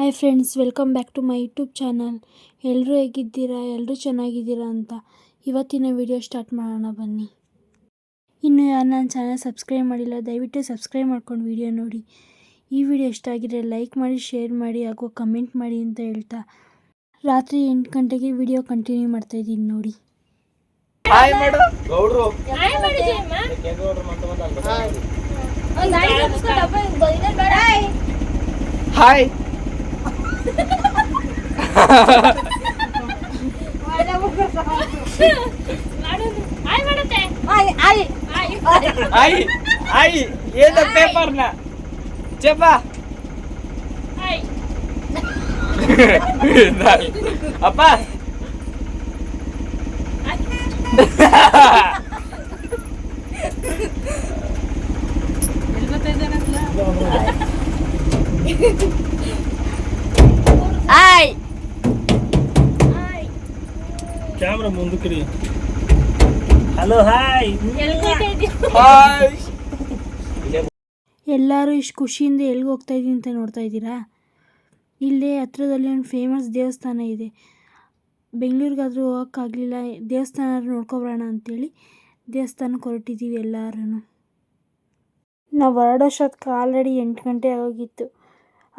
Hi friends, welcome back to my YouTube channel. ಎಲ್ಲರೂ ಹೇಗಿದ್ದೀರಾ? ಎಲ್ಲರೂ ಚೆನ್ನಾಗಿದ್ದೀರಾ ಅಂತ ಇವತ್ತಿನ ವಿಡಿಯೋ ಸ್ಟಾರ್ಟ್ ಮಾಡೋಣ ಬನ್ನಿ. ಇನ್ನು ಯಾರು ನನ್ನ ಚಾನಲ್ ಸಬ್ಸ್ಕ್ರೈಬ್ ಮಾಡಿಲ್ಲ, ದಯವಿಟ್ಟು ಸಬ್ಸ್ಕ್ರೈಬ್ ಮಾಡ್ಕೊಂಡು ವಿಡಿಯೋ ನೋಡಿ. ಈ ವಿಡಿಯೋ ಇಷ್ಟ ಆಗಿದ್ರೆ ಲೈಕ್ ಮಾಡಿ, ಶೇರ್ ಮಾಡಿ ಹಾಗೂ ಕಮೆಂಟ್ ಮಾಡಿ ಅಂತ ಹೇಳ್ತಾ ರಾತ್ರಿ 8 ಗಂಟೆಗೆ ವಿಡಿಯೋ ಕಂಟಿನ್ಯೂ ಮಾಡ್ತಾಯಿದ್ದೀನಿ ನೋಡಿ. ಹಾಯ್ ಮೇಡಂ ಗೌಡ್ರು ಹಾಯ್ ಮಾಡಿ ಜಯಮ್ಮ ಒಂದು ಗಾಡಿ ತಪ್ಪಿಸ್ಕೊ ಡಬ್ಬ ಬೈದರ್ ಬೇಡ ಹಾಯ್ ಹಾಯ್ ಮಾಡುತ್ತೆ ಹಾಯ್ ಹಾಯ್ ಹಾಯ್ ಹಾಯ್ ಏನ ಪೇಪರ್ನ ಚೆಪ್ಪ ಹಾಯ್ ಅಪ್ಪ ಹಾಯ್ ಕ್ಯಾಮ್ರಾ ಮುಂದಕ್ಕೆ ಹಲೋ ಹಾಯ್ ಹಾಯ್ ಎಲ್ಲರೂ ಇಷ್ಟು ಖುಷಿಯಿಂದ ಎಲ್ಲಿಗೆ ಹೋಗ್ತಾ ಇದ್ದೀನಿ ಅಂತ ನೋಡ್ತಾ ಇದ್ದೀರಾ? ಇಲ್ಲೇ ಹತ್ರದಲ್ಲಿ ಒಂದು ಫೇಮಸ್ ದೇವಸ್ಥಾನ ಇದೆ. ಬೆಂಗಳೂರಿಗಾದರೂ ಹೋಗೋಕ್ಕಾಗಲಿಲ್ಲ, ದೇವಸ್ಥಾನ ನೋಡ್ಕೊಬರೋಣ ಅಂಥೇಳಿ ದೇವಸ್ಥಾನಕ್ಕೆ ಹೊರಟಿದ್ದೀವಿ ಎಲ್ಲರೂ. ನಾವು ಹೊರಡೋಷ್ಟೊತ್ತಿಗೆ ಆಲ್ರೆಡಿ 8 ಗಂಟೆ ಆಗೋಗಿತ್ತು.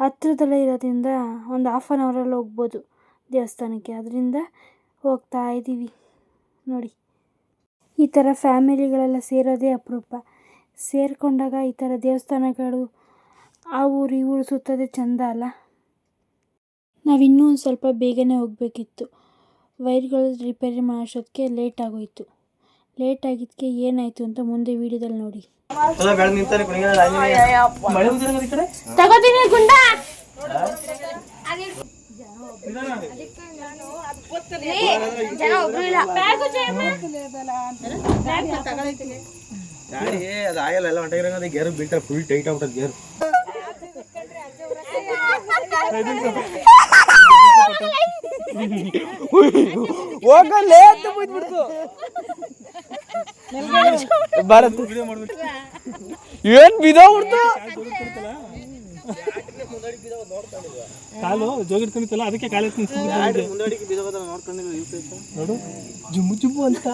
ಹತ್ರದಲ್ಲೇ ಇರೋದ್ರಿಂದ ಒಂದು ಹಾಫ್ ಆನ್ ಅವರಲ್ಲಿ ಹೋಗ್ಬೋದು ದೇವಸ್ಥಾನಕ್ಕೆ. ಅದರಿಂದ ಹೋಗ್ತಾ ಇದ್ದೀವಿ ನೋಡಿ. ಈ ಥರ ಫ್ಯಾಮಿಲಿಗಳೆಲ್ಲ ಸೇರೋದೇ ಅಪರೂಪ. ಸೇರಿಕೊಂಡಾಗ ಈ ಥರ ದೇವಸ್ಥಾನಗಳು ಆ ಊರು ಈ ಊರು ಸುತ್ತೋದೇ ಚೆಂದ ಅಲ್ಲ. ನಾವಿನ್ನೂ ಒಂದು ಸ್ವಲ್ಪ ಬೇಗನೆ ಹೋಗಬೇಕಿತ್ತು. ವೈರ್ಗಳು ರಿಪೇರಿ ಮಾಡೋಷ್ಟೊತ್ತಿಗೆ ಲೇಟ್ ಆಗೋಯಿತು. ಲೇಟ್ ಆಗಿದ್ದಕ್ಕೆ ಏನಾಯಿತು ಅಂತ ಮುಂದೆ ವೀಡಿಯೋದಲ್ಲಿ ನೋಡಿ. ತಗೋತೀನಿ ಗುಂಡ ಜನ ಒಬ್ರು ಇಲ್ಲ ಬ್ಯಾಗು ಗಾಡಿ ಅದು ಆಗಲ್ಲ, ಎಲ್ಲ ಹೊಂಟಾಗಿರಂಗ ಗೇರು ಬೀಳ್ತಾರೆ, ಫುಲ್ ಟೈಟ್ ಆಗ್ಬಿಟ್ಟದ ಗೇರು. ಹೋಗಲೇ ಅಂತ ಬಿಡ್ತು ಭಾರತ್ ಏನ್ ಬಿದ್ದೋಗ್ಬಿಡ್ತು. ಕಾಲು ಜೋಗಿಡ್ಕೊಂಡಿತ್ತಲ್ಲ, ಅದಕ್ಕೆ ಕಾಲು ನೋಡು ಜುಮ್ಮು ಜುಮ್ಮು ಅಂತ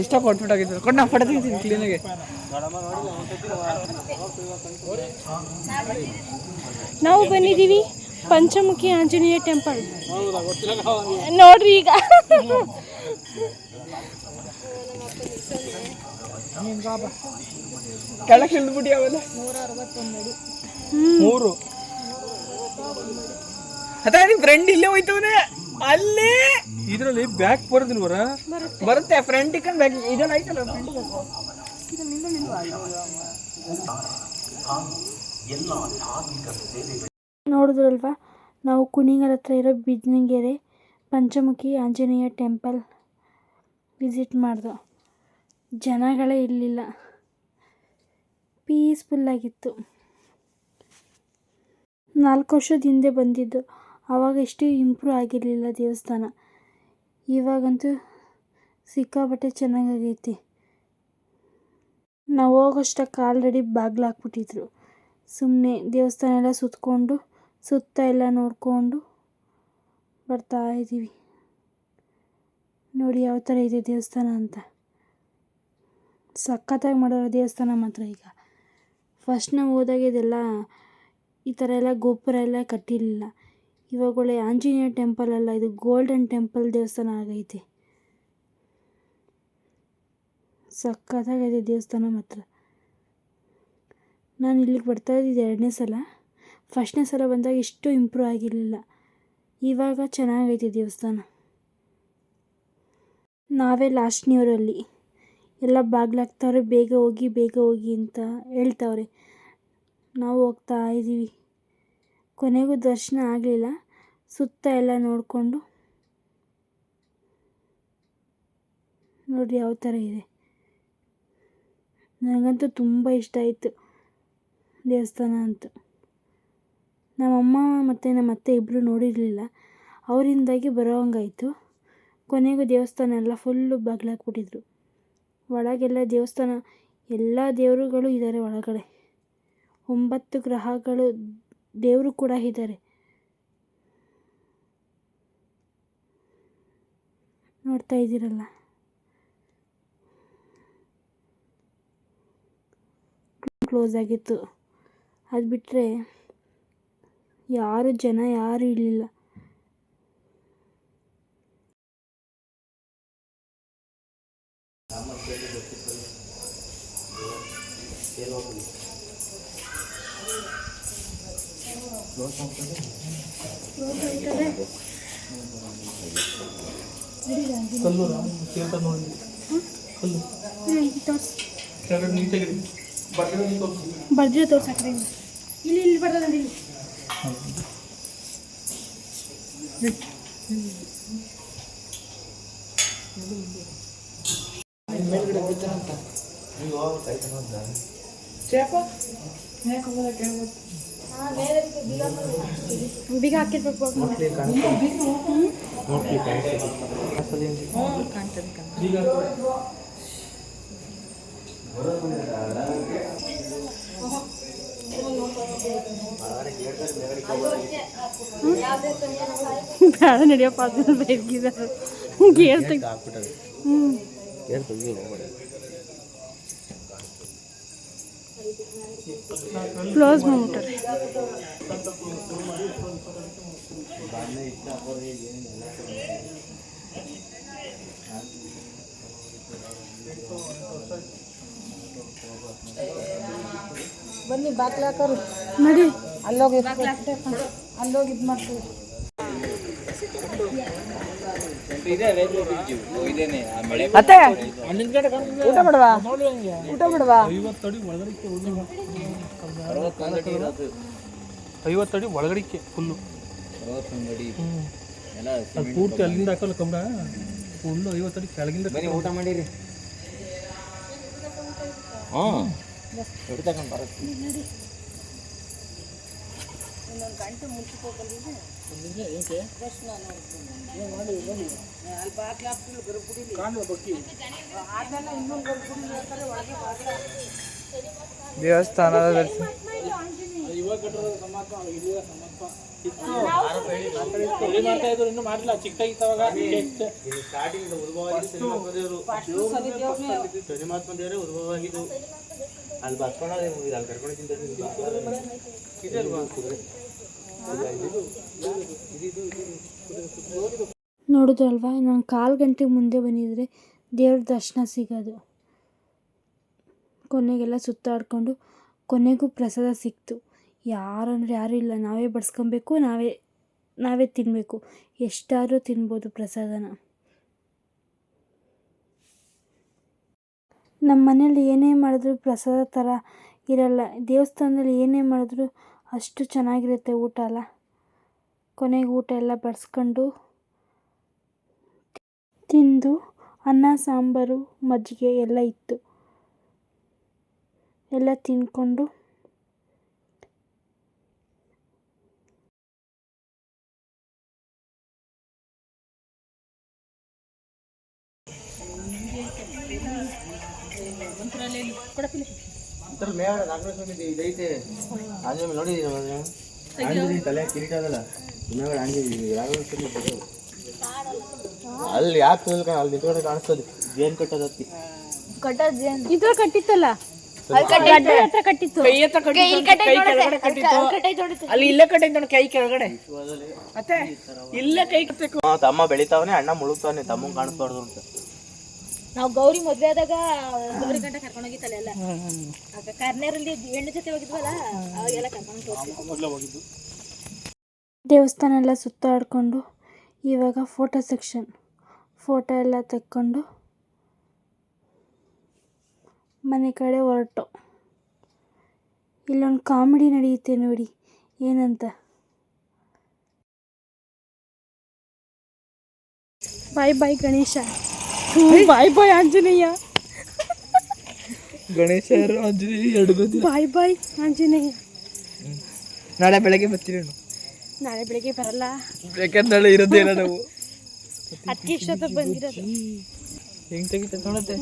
ಎಷ್ಟ ಕೊಟ್ಬಿಟ್ಟಾಗಿತ್ತು ಕೊಟ್ಟು ನಾವು ಫೋಟೋ ತೆಗಿತೀನಿ ಕ್ಲೀನಾಗೆ. ನಾವು ಬಂದಿದ್ದೀವಿ ಪಂಚಮುಖಿ ಆಂಜನೇಯ ಟೆಂಪಲ್ ನೋಡ್ರಿ. ಈಗ ಕೆಳಕ್ಕೆ ಇಳಿದ್ಬಿಟ್ಟು ಅವೆಲ್ಲ 3 ಅದ ನಿಮ್ ಫ್ರೆಂಡ್ ಇಲ್ಲೇ ಹೋಯ್ತವನೆ ಅಲ್ಲೇ. ಇದ್ರಲ್ಲಿ ಬ್ಯಾಕ್ ಬರೋದಿಲ್ಲ ಬರುತ್ತೆ ಫ್ರಂಟ್ ಇಕ್ಕಂಡ್ ಬ್ಯಾಕ್ ಇದೆಲ್ಲ ಐತಲ್ಲ ಫ್ರಂಟ್. ನೋಡಿದ್ರಲ್ವಾ, ನಾವು ಕುಣಿಗಲ್ ಹತ್ರ ಇರೋ ಬಿಜ್ನಗೆರೆ ಪಂಚಮುಖಿ ಆಂಜನೇಯ ಟೆಂಪಲ್ ವಿಸಿಟ್ ಮಾಡ್ದೋ. ಜನಗಳೇ ಇರಲಿಲ್ಲ, ಪೀಸ್ಫುಲ್ಲಾಗಿತ್ತು. 4 ವರ್ಷದ ಹಿಂದೆ ಬಂದಿದ್ದು, ಆವಾಗ ಎಷ್ಟು ಇಂಪ್ರೂವ್ ಆಗಿರಲಿಲ್ಲ ದೇವಸ್ಥಾನ. ಇವಾಗಂತೂ ಸಿಕ್ಕಾಪಟ್ಟೆ ಚೆನ್ನಾಗೈತಿ. ನಾವು ಹೋಗೋಷ್ಟಕ್ಕೆ ಆಲ್ರೆಡಿ ಬಾಗಿಲು ಹಾಕ್ಬಿಟ್ಟಿದ್ರು. ಸುಮ್ಮನೆ ದೇವಸ್ಥಾನ ಎಲ್ಲ ಸುತ್ತಕೊಂಡು ಸುತ್ತ ಎಲ್ಲ ನೋಡಿಕೊಂಡು ಬರ್ತಾ ಇದ್ದೀವಿ. ನೋಡಿ ಯಾವ ಥರ ಇದೆ ದೇವಸ್ಥಾನ ಅಂತ. ಸಖತ್ತಾಗಿ ಮಾಡೋರು ದೇವಸ್ಥಾನ ಮಾತ್ರ. ಈಗ ಫಸ್ಟ್ ನಾವು ಹೋದಾಗ ಇದೆಲ್ಲ ಈ ಥರ ಎಲ್ಲ ಗೋಪುರ ಎಲ್ಲ ಕಟ್ಟಿರಲಿಲ್ಲ. ಇವಾಗ ಒಳ್ಳೆ ಆಂಜನೇಯ ಟೆಂಪಲ್ ಅಲ್ಲ, ಇದು ಗೋಲ್ಡನ್ ಟೆಂಪಲ್ ದೇವಸ್ಥಾನ ಆಗೈತೆ. ಸಖತ್ತಾಗಿದೆ ದೇವಸ್ಥಾನ ಮಾತ್ರ. ನಾನು ಇಲ್ಲಿಗೆ ಬರ್ತಾ ಇದ್ದಿದ್ದು 2ನೇ ಸಲ. ಫಸ್ಟ್ನೇ ಸಲ ಬಂದಾಗ ಇಷ್ಟು ಇಂಪ್ರೂವ್ ಆಗಿರಲಿಲ್ಲ, ಇವಾಗ ಚೆನ್ನಾಗೈತೆ ದೇವಸ್ಥಾನ. ನಾವೇ ಲಾಸ್ಟ್ನಿಯವರಲ್ಲಿ. ಎಲ್ಲ ಬಾಗಿಲಾಗ್ತವ್ರೆ, ಬೇಗ ಹೋಗಿ ಬೇಗ ಹೋಗಿ ಅಂತ ಹೇಳ್ತವ್ರೆ. ನಾವು ಹೋಗ್ತಾ ಇದ್ದೀವಿ. ಕೊನೆಗೂ ದರ್ಶನ ಆಗಲಿಲ್ಲ. ಸುತ್ತ ಎಲ್ಲ ನೋಡಿಕೊಂಡು ನೋಡಿ ಯಾವ ಥರ ಇದೆ. ನನಗಂತೂ ತುಂಬ ಇಷ್ಟ ಆಯಿತು ದೇವಸ್ಥಾನ ಅಂತ. ನಮ್ಮಮ್ಮ ಮತ್ತು ನಮ್ಮ ಅತ್ತೆ ಇಬ್ಬರು ನೋಡಿರಲಿಲ್ಲ, ಅವರಿಂದಾಗಿ ಬರೋ ಹಂಗಾಯಿತು. ಕೊನೆಗೂ ದೇವಸ್ಥಾನ ಎಲ್ಲ ಫುಲ್ಲು ಬಾಗಿಲಾಕ್ಬಿಟ್ಟಿದ್ರು. ಒಳಗೆಲ್ಲ ದೇವಸ್ಥಾನ ಎಲ್ಲ ದೇವರುಗಳು ಇದ್ದಾರೆ ಒಳಗಡೆ. 9 ಗ್ರಹಗಳು ದೇವರು ಕೂಡ ಇದ್ದಾರೆ. ನೋಡ್ತಾ ಇದ್ದೀರಲ್ಲ, ಕ್ಲೋಸ್ ಆಗಿತ್ತು. ಅದು ಬಿಟ್ಟರೆ ಜನ ಯಾರೂ ಇರಲಿಲ್ಲ. ಕಲ್ಲು ಕೇಳ್ತಾ ನೋಡಿ, ಕಲ್ಲು ಕೆಳಗಡೆ ನೀಟಾಗಿ ಬರ್ದಿರೋ ತೋರ್ಸಾಕ್ರೆ ಇಲ್ಲಿ ಬರ್ತದೆ. ಮೇಲ್ಗಡೆ ಬಿಡ್ತಾರಂತ ಬೀಗ ಹಾಕಿರ್ಬೇಕು. ಬೇಡ ನಡಿಯಪ್ಪ, ಅದು ಬೇಕಿದ್ದಾರೆ ಗೇರ್ ತೆಗ್ದು ಕ್ಲೋಸ್ ಮಾಡ್ಬಿಟ್ಟಾರೆ. ಬನ್ನಿ ಬಾಕ್ಲಾಕರು ನಡಿ, ಅಲ್ಲೋಗಿ ಇದು ಮಾಡ್ತೀವಿ. ಊಟ ಬಿಡವಾ? 50 ಅಡಿ ಒಳಗಡಿಕೆ ಫುಲ್ಲು ಪೂರ್ತಿ ಅಲ್ಲಿಂದ ಹಾಕಲ್ಲ ಕಂಬ ಫುಲ್ಲು 50 ಅಡಿ ಕೆಳಗಿಂದ. ಊಟ ಮಾಡಿರಿ. ದೇವಸ್ಥಾನದ ದರ್ಶನ ಇನ್ನು ಮಾಡಿಲ್ಲ, ಚಿಕ್ಕದಾಗಿತ್ತವಾಗ ಶನಿಮಾತ್ಮ ದೇವರೇ ಉದ್ಭವವಾಗಿದ್ದು ಅಲ್ಲಿ ಬರ್ಕೊಂಡು ಅಲ್ಲಿ ಕರ್ಕೊಂಡು ನೋಡಿದ್ರಲ್ವಾ, ನಾನು 1/4 ಗಂಟೆ ಮುಂದೆ ಬಂದಿದ್ರೆ ದೇವ್ರ ದರ್ಶನ ಸಿಗೋದು. ಕೊನೆಗೆಲ್ಲ ಸುತ್ತಾಡಿಕೊಂಡು ಕೊನೆಗೂ ಪ್ರಸಾದ ಸಿಕ್ತು. ಯಾರಂದ್ರೆ ಯಾರೂ ಇಲ್ಲ, ನಾವೇ ಬಡಿಸ್ಕೊಬೇಕು, ನಾವೇ ತಿನ್ನಬೇಕು. ಎಷ್ಟಾದರೂ ತಿನ್ಬೋದು ಪ್ರಸಾದನ. ನಮ್ಮ ಮನೇಲಿ ಏನೇ ಮಾಡಿದ್ರು ಪ್ರಸಾದ ಥರ ಇರಲ್ಲ. ದೇವಸ್ಥಾನದಲ್ಲಿ ಏನೇ ಮಾಡಿದ್ರು ಅಷ್ಟು ಚೆನ್ನಾಗಿರುತ್ತೆ ಊಟ ಅಲ್ಲ. ಕೊನೆಗೆ ಊಟ ಎಲ್ಲ ಬಡಿಸ್ಕೊಂಡು ತಿಂದು ಅನ್ನ ಸಾಂಬಾರು ಮಜ್ಜಿಗೆ ಎಲ್ಲ ಇತ್ತು. ಎಲ್ಲ ತಿಂದ್ಕೊಂಡು ಇದೈತೆ ಆಂಜನೇಯ ನೋಡಿ, ತಲೆ ಕಿರೀಟ ಅದಲ್ಲ ಅಲ್ಲಿ ಯಾಕೆ ಅಲ್ಲಿ ನಿಂತ್ಕೊಂಡೆ ಕಾಣಿಸ್ತದೆ. ಜೇನ್ ಕಟ್ಟೋದತ್ತಿ ಇದ್ರ ಕಟ್ಟಿತ್ತಲ್ಲ, ಕಟ್ಟಿತ್ತು. ಅಲ್ಲಿ ಇಲ್ಲೇ ಕಟ್ಟೈತೆ ನೋಡಿ, ಕೈ ಕೆಳಗಡೆ ಮತ್ತೆ ಇಲ್ಲೇ ಕೈ ಕಟ್ಟಬೇಕು. ತಮ್ಮ ಬೆಳಿತಾವನೆ, ಅಣ್ಣ ಮುಳುಗ್ತಾವನೆ, ತಮ್ಮ ಕಾಣಿಸ್ಬಾರ್ದು ಅಂತ. ನಾವು ಗೌರಿ ಮದ್ವೆ ಆದಾಗ ಗೌರಿ ಗಂಟ ಕರ್ಕೊಂಡು ಹೋಗಿತ್ತಲ್ಲ ಎಲ್ಲ ಕಾರ್ನೇರಲ್ಲಿ ಹೆಣ್ಣು ಜೊತೆ ಹೋಗಿದ್ವಲ್ಲ, ಅವಾಗೆಲ್ಲ ಕರ್ಕೊಂಡು ಹೋಗಿದ್ದು. ದೇವಸ್ಥಾನ ಎಲ್ಲ ಸುತ್ತಾಡಿಕೊಂಡು ಇವಾಗ ಫೋಟೋ ಸೆಕ್ಷನ್, ಫೋಟೋ ಎಲ್ಲ ತೆಕ್ಕೊಂಡು ಮನೆ ಕಡೆ ಹೊರಟು. ಇಲ್ಲೊಂದು ಕಾಮಿಡಿ ನಡೆಯುತ್ತೆ ನೋಡಿ, ಏನಂತ. ಬಾಯ್ ಬಾಯ್ ಗಣೇಶ, ಬಾಯ್ ಬಾಯ್ ಆಂಜನೇಯ, ಗಣೇಶ ಆಂಜನೇಯ ಎರಡು ಗೊತ್ತಿಲ್ಲ. ಬಾಯ್ ಬಾಯ್ ಆಂಜನೇಯ. ನಾಳೆ ಬೆಳಗ್ಗೆ ಬರ್ತೀರಿ? ನಾಳೆ ಬೆಳಗ್ಗೆ ಬರಲ್ಲ, ಯಾಕಂದ್ರೆ ನಾಳೆ ಇರೋದೇನ ನಾವು. ಅದಕ್ಕೆ ಇಷ್ಟೊತ್ತ ಬಂದಿರೋದು. ಹೆಂಗ್ ತೆಗಿತ ನೋಡತ್ತೆ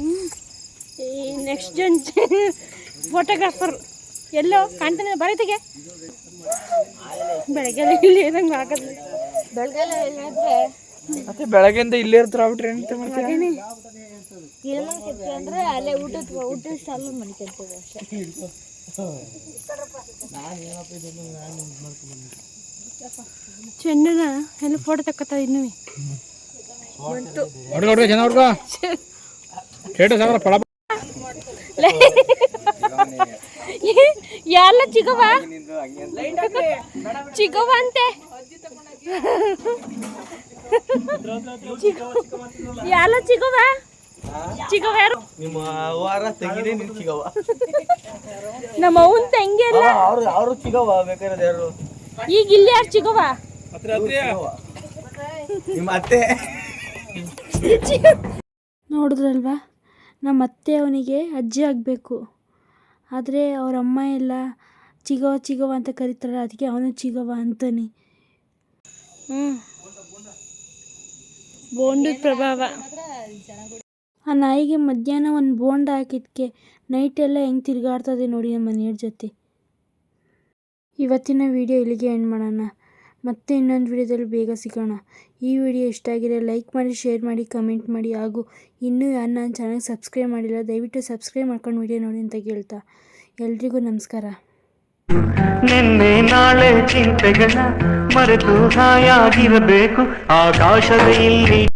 ಈ ನೆಕ್ಸ್ಟ್ ಜನ್ ಫೋಟೋಗ್ರಾಫರ್ ಎಲ್ಲೋ ಕಾಣ್ತಾನೆ ಬರೀತಿಗೆ ಬೆಳಗ್ಗೆ ಇಲ್ಲಿ ಏನಂಗೆ ಆಗೋದು. ಬೆಳಗ್ಗೆಲ್ಲ ಹೇಳಿದ್ರೆ ಮತ್ತೆ ಬೆಳಗ್ಗೆಯಿಂದ ಇಲ್ಲೇ ಇರ್ತಾರ ಆಗ್ಬಿಟ್ರೆ ಎಂತ ಮಾಡ್ತೀರಾ? ಏನ್ಮಾಡ್ತಿರ್ತೀವಿ ಅಂದ್ರೆ ಅಲ್ಲೇ ಊಟದ ಸಾಲು ಮನಿಕಂತೀವಿ ಅಷ್ಟೇ. ಚೆನ್ನನ ಎಲ್ಲ ಫೋಟೋ ತಕ್ಕೋತ ಇನ್ನೂ ಎಲ್ಲ ಚಿಗವ ಚಿಗವ ಅಂತೆ ಎಲ್ಲ ಚಿಗವ ಚಿಗವ ಯಾರು ನಿಮ್ಮ ವಾರ ತೆಗಿದೆ ನಿನ್ ಚಿಗವ ನಮ್ಮ ಅವನ್ ತಂಗಿ ಅಲ್ಲ ಅವ್ರು ಚಿಗವ ಬೇಕಾದ್ರೆ ಯಾರು ಈಗ ಇಲ್ಲಿ ಯಾರು ಚಿಗವ ನಿಮ್ಮ ಅತ್ತೆ ನೋಡಿದ್ರಲ್ವಾ ನಮ್ಮ ಅತ್ತೆ ಅವನಿಗೆ ಅಜ್ಜಿ ಆಗಬೇಕು, ಆದರೆ ಅವ್ರ ಅಮ್ಮ ಎಲ್ಲ ಚಿಗವ ಚಿಗವ ಅಂತ ಕರೀತಾರಲ್ಲ, ಅದಕ್ಕೆ ಅವನು ಚಿಗವ ಅಂತಾನೆ. ಬೋಂಡದ ಪ್ರಭಾವ. ಆ ನಾಯಿಗೆ ಮಧ್ಯಾಹ್ನ ಒಂದು ಬೋಂಡ ಹಾಕಿದ್ಕೆ ನೈಟೆಲ್ಲ ಹೆಂಗೆ ತಿರುಗಾಡ್ತದೆ ನೋಡಿ ನಮ್ಮ ಮನೆಯವ್ರ ಜೊತೆ. ಇವತ್ತಿನ ವಿಡಿಯೋ ಇಲ್ಲಿಗೆ ಎಂಡ್ ಮಾಡೋಣ. ಮತ್ತೆ ಇನ್ನೊಂದು ವಿಡಿಯೋದಲ್ಲಿ ಬೇಗ ಸಿಗೋಣ. ಈ ವಿಡಿಯೋ ಇಷ್ಟ ಆಗಿದೆ ಲೈಕ್ ಮಾಡಿ, ಶೇರ್ ಮಾಡಿ, ಕಮೆಂಟ್ ಮಾಡಿ, ಹಾಗೂ ಇನ್ನೂ ಯಾರು ನನ್ನ ಚಾನಲ್ ಸಬ್ಸ್ಕ್ರೈಬ್ ಮಾಡಿಲ್ಲ ದಯವಿಟ್ಟು ಸಬ್ಸ್ಕ್ರೈಬ್ ಮಾಡ್ಕೊಂಡು ವಿಡಿಯೋ ನೋಡಿ ಅಂತ ಕೇಳ್ತಾ ಎಲ್ರಿಗೂ ನಮಸ್ಕಾರ. ನಿನ್ನೆ ನಾಳೆ ಚಿಂತೆಗಳ ಮರೆತು ಹಾಯಾಗಿರಬೇಕು ಆಕಾಶದ ಇಲ್ಲಿ